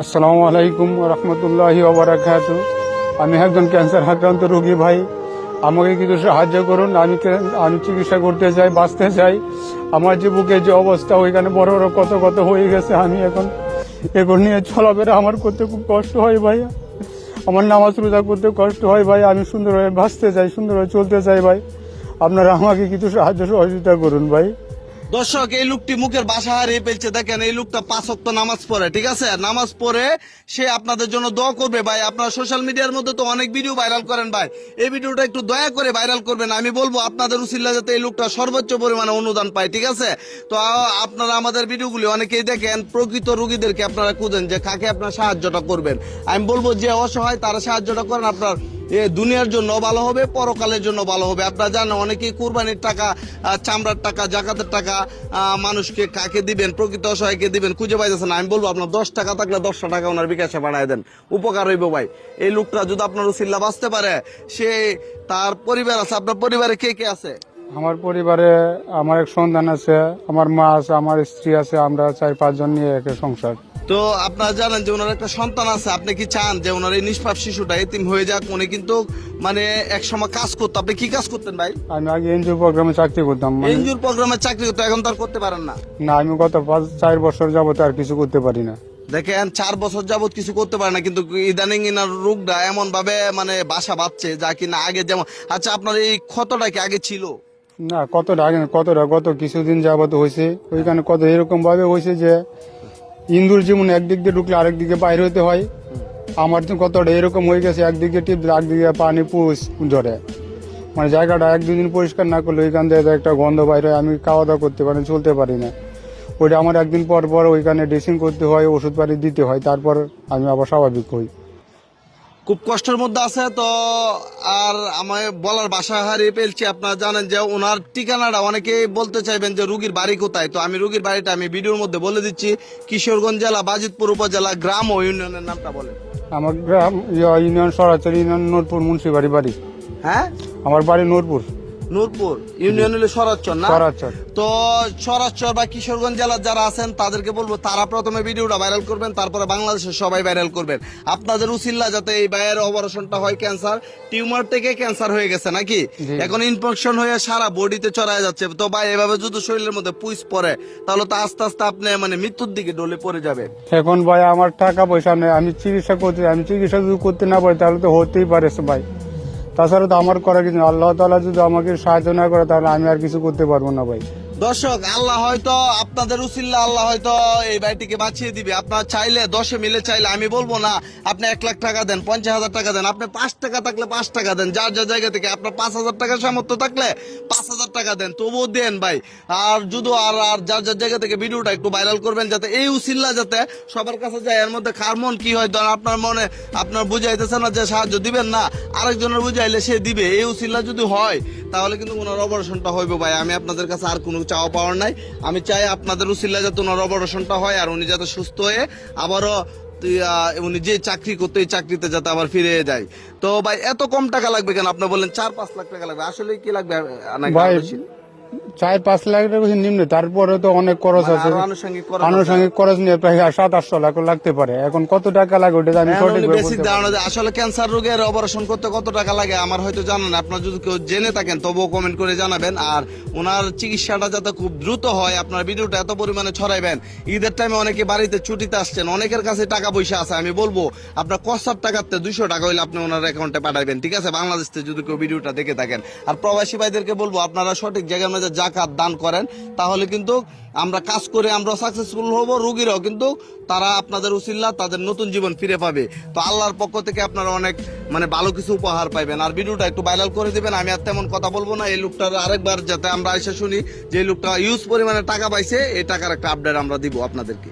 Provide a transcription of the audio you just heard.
আসসালামু আলাইকুম রহমতুল্লাহি ওয়া বারাকাতুহু। আমি একজন ক্যান্সার আক্রান্ত রোগী ভাই, আমাকে কিছু সাহায্য করুন। আমি চিকিৎসা করতে চাই, বাঁচতে চাই। আমার যে বুকের যে অবস্থা, ওইখানে বড় বড় কত কত হয়ে গেছে। আমি এখন নিয়ে চলাফেরা আমার করতে খুব কষ্ট হয় ভাই। আমার নামাজ রোজা করতে কষ্ট হয় ভাই। আমি সুন্দরভাবে বাঁচতে চাই, সুন্দরভাবে চলতে চাই ভাই। আপনারা আমাকে কিছু সাহায্য সহযোগিতা করুন ভাই। দর্শক, এই লোকটি মুখের ভাষা হারিয়ে ফেলছে। দেখেন, এই লোকটা 5 ওয়াক্ত নামাজ পড়ে, ঠিক আছে? নামাজ পড়ে সে আপনাদের জন্য দোয়া করবে ভাই। আপনারা সোশ্যাল মিডিয়ার মধ্যে তো অনেক ভিডিও ভাইরাল করেন ভাই, এই ভিডিওটা একটু দয়া করে ভাইরাল করবেন। আমি বলবো আপনাদের উসিলা যাতে এই লোকটা সর্বোচ্চ পরিমাণে অনুদান পায়, ঠিক আছে? তো আপনারা আমাদের ভিডিওগুলি অনেকেই দেখেন, প্রকৃত রোগীদেরকে আপনারা খুঁজেন যে কাকে আপনার সাহায্যটা করবেন। আমি বলবো যে অসহায় তারা সাহায্যটা করেন। আপনার দুনিয়ার জন্য ভালো হবে, পরকালের জন্য ভালো হবে। আপনারা জানেন অনেকেই কুরবানির টাকা, চামড়ার টাকা, জাকাতের টাকা মানুষকে কাকে দিবেন, প্রকৃত অসহায়কে দিবেন, খুঁজে পাইতেছেন। আমি বলবো আপনার 10 টাকা থাকলে 10টা টাকা ওনার বিকাশে বাড়ায় দেন, উপকার হইব ভাই। এই লোকটা যদি আপনার উসিল্লা বাঁচতে পারে, সে তার পরিবার আছে। আপনার পরিবারে কে কে আছে? আমার পরিবারে আমার এক সন্তান আছে, আমার মা আছে, আমার স্ত্রী আছে। আমরা 4-5 জন নিয়ে একটা সংসার। তো আপনারা জানেন যে ওনার একটা সন্তান আছে। আপনি কি চান যে ওনার এই নিষ্পাপ শিশুটা এতিম হয়ে যাক? উনি কিন্তু মানে এক সময় কাজ করতো। আপনি কি কাজ করতেন ভাই? আমি আগে এনজিও প্রোগ্রামে চাকরি করতাম। এনজিওর প্রোগ্রামে চাকরি করতো, এখন তার করতে পারেন না? না, আমি গত 4 বছর যাবত আর কিছু করতে পারি না। দেখেন, 4 বছর যাবত কিছু করতে পারে না, কিন্তু ইদানিং ইনার রোগটা এমন ভাবে মানে বাসা বাঁধছে যা কিনা আগে যেমন। আচ্ছা, আপনার এই ক্ষতটা কি আগে ছিল? না, গত কিছুদিন যাবত হয়েছে। ওইখানে কত এরকম ভাবে হয়েছে যে ইন্দুর যেমন একদিক দিয়ে ঢুকলে আরেক দিকে বাইরে হতে হয়, আমার তো কতটা এরকম হয়ে গেছে। একদিকে টিপ একদিকে পানি পুষ ঝরে, মানে জায়গাটা 1-2 দিন পরিষ্কার না করলে ওইখান থেকে একটা গন্ধ বাইরে হয়। আমি খাওয়া দাওয়া করতে পারি, চলতে পারি না। ওইটা আমার একদিন পর পর ওইখানে ড্রেসিং করতে হয়, ওষুধ পাতি দিতে হয়, তারপর আমি আবার স্বাভাবিক হই। খুব কষ্টের মধ্যে আছে তো। আর আমায় বলার ভাষা হারিয়ে ফেলছি। আপনারা জানেন যে ওনার ঠিকানাটা অনেকেই বলতে চাইবেন যে রুগীর বাড়ি কোথায়। তো আমি রুগীর বাড়িটা আমি ভিডিওর মধ্যে বলে দিচ্ছি। কিশোরগঞ্জ জেলা, বাজিতপুর উপজেলা, গ্রাম ও ইউনিয়নের নামটা বলেন। আমার গ্রাম ইউনিয়ন সরাচরি ইউনিয়ন, নূরপুর মুন্সিবাড়ি বাড়ি। হ্যাঁ, আমার বাড়ি নূরপুর। নূরপুর ইউনিয়ন হলো সরাচর না? সরাচর। তো সরাচর বা কিশোরগঞ্জ জেলার যারা আছেন তাদেরকে বলবো তারা প্রথমে ভিডিওটা ভাইরাল করবেন, তারপরে বাংলাদেশের সবাই ভাইরাল করবেন। আপনাদের উসিল্লা যাতে এই ভাইয়ের অপারেশনটা হয়। ক্যান্সার টিউমার থেকে ক্যান্সার হয়ে গেছে নাকি? এখন ইনফেকশন হয়ে সারা বডিতে চড়ায় যাচ্ছে। তো ভাই, এভাবে যদি শরীরের মধ্যে পুষ পড়ে তাহলে তো আস্তে আস্তে আপনি মানে মৃত্যুর দিকে ডলে পড়ে যাবে। এখন ভাই আমার টাকা পয়সা নেই, আমি চিকিৎসা যদি করতে না পারি তাহলে তো হতেই পারে ভাই। তাছাড়া তো আমার করার কিছু নেই। আল্লাহ তাআলা যদি আমাকে সাহায্য না করে তাহলে আমি আর কিছু করতে পারবো না ভাই। দর্শক, আল্লাহ হয়তো আপনাদের উসিল্লা আল্লাহ হয়তো এই ভাইটিকে বাঁচিয়ে দিবে। আপনার চাইলে 10 মিলে চাইলে, আমি বলবো না আপনি 1 লাখ টাকা দেন, 50,000 টাকা দেন, আপনি 5 টাকা থাকলে 5 টাকা দেন, যার যার জায়গা থেকে। আপনার 5,000 টাকার সামর্থ্য থাকলে 5,000 টাকা দেন, তবুও দেন ভাই। আর যদি আর যার যার জায়গা থেকে ভিডিওটা একটু ভাইরাল করবেন, যাতে এই উসিল্লা যাতে সবার কাছে যায়। এর মধ্যে কার মন কি হয়, ধরেন আপনার মনে আপনার বুঝাইতেছে না যে সাহায্য দিবেন না, আরেকজনের বুঝাইলে সে দিবে। এই উসিল্লা যদি হয় তাহলে কিন্তু ওনার অপারেশনটা হইবে ভাই। আমি আপনাদের কাছে আর কোনো চাওয়া পাওয়ার নাই। আমি চাই আপনাদের উসিল্লা যাতে ওনার অপারেশনটা হয় আর উনি যাতে সুস্থ হয়ে আবারও উনি যে চাকরি করতে, এই চাকরিতে যাতে আবার ফিরে যায়। তো ভাই, এত কম টাকা লাগবে কেন? আপনি বললেন 4-5 লাখ টাকা লাগবে, আসলে কি লাগবে? ভাই 4-5 লাখ টাকা নিম্ন, তারপরে তো অনেক খরচ আছে, আনুষঙ্গিক খরচ নিয়ে প্রায় 700-800 লাখ লাগতে পারে। এখন কত টাকা লাগে ওটা আমি সঠিক বেসিক ধারণা যে আসলে ক্যান্সার রোগের অপারেশন করতে কত টাকা লাগে আমার হয়তো জানেন। আপনার যদি কেউ জেনে থাকেন তবুও কমেন্ট করে জানাবেন। আর ওনার চিকিৎসাটা যাতে খুব দ্রুত হয়, আপনার ভিডিওটা এত পরিমাণে ছড়াইবেন। ঈদের টাইমে অনেকে বাড়িতে ছুটিতে আসছেন, অনেকের কাছে টাকা পয়সা আছে। আমি বলবো আপনার কষ্টার টাকাতে 200 টাকা হইলে আপনি ওনার অ্যাকাউন্টে পাঠাবেন, ঠিক আছে? বাংলাদেশ থেকে যদি কেউ ভিডিওটা দেখে থাকেন। আর প্রবাসী ভাইদেরকে বলবো আপনারা সঠিক জায়গার মধ্যে জাকাত দান করেন, তাহলে কিন্তু আমরা কাজ করে আমরা সাকসেসফুল হব। রোগীরাও কিন্তু তারা আপনাদের উসিল্লা তাদের নতুন জীবন ফিরে পাবে। তো আল্লাহর পক্ষ থেকে আপনারা অনেক মানে ভালো কিছু উপহার পাইবেন। আর ভিডিওটা একটু ভাইরাল করে দিবেন। আমি আর তেমন কথা বলবো না। এই লোকটার আরেকবার যাতে আমরা এসে শুনি যে এই লোকটা ইউজ পরিমাণে টাকা পাইছে, এই টাকার একটা আপডেট আমরা দিব আপনাদেরকে।